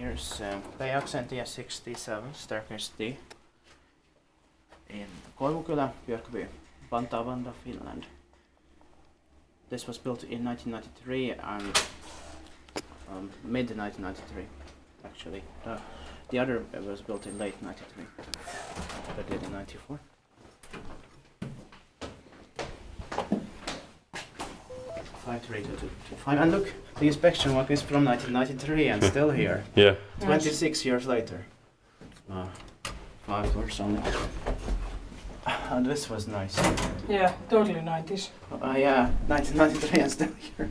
Here's Peijaksentie 67 staircase D in Koivukylä, Vantaa, Finland. This was built in 1993 and mid 1993 actually. The other was built in late 93, but did in 94. And look, the inspection work is from 1993 and still here. Yeah. 26 years later. 5 or something. And this was nice. Yeah, totally 90s. Yeah, 1993 and still here.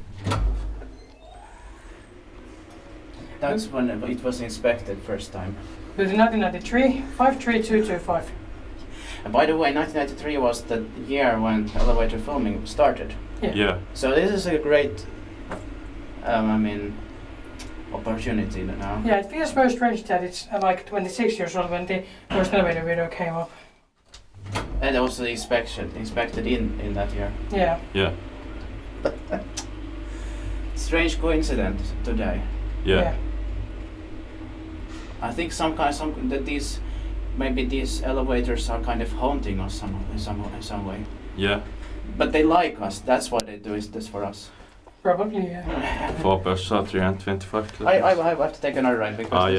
That's when it was inspected first time. Built in 1993, 53225. And by the way, 1993 was the year when elevator filming started. Yeah. So this is a great, opportunity now. Yeah, it feels very strange that it's like 26 years old when the first elevator video came up. And also the inspected in that year. Yeah. Yeah. Strange coincidence today. Yeah. I think that these elevators are kind of haunting us in some way. Yeah. But they like us. That's what they do. Is this for us? Probably, yeah. 4 bussar, 325 I have to take another ride because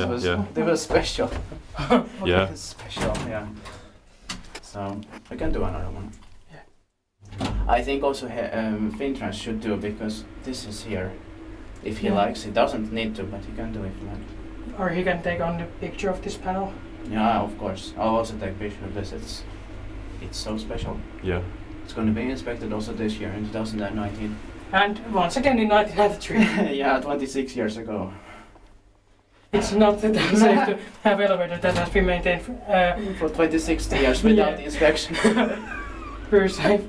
this was special. Yeah. Special, yeah. So we can do another one. Yeah. I think also FinnTrans should do because this is here. If he likes, he doesn't need to, but he can do it. Or he can take on the picture of this panel. Yeah, of course. I'll also take picture of this. It's so special. Yeah. It's going to be inspected also this year in 2019. And once again in 1993. Yeah, 26 years ago. It's not that safe to have elevator that has been maintained for 26 years without inspection. Very safe.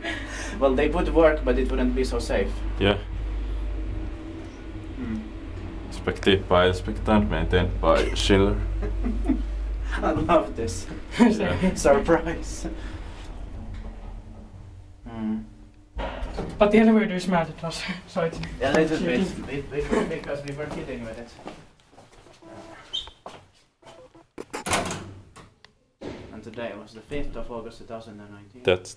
Well, they would work, but it wouldn't be so safe. Yeah. Inspected by inspector, maintained by Schiller. I love this. Surprise. But the elevator is mad at us, so it's a little bit because we were kidding with it. And today was the 5th of August 2019. That's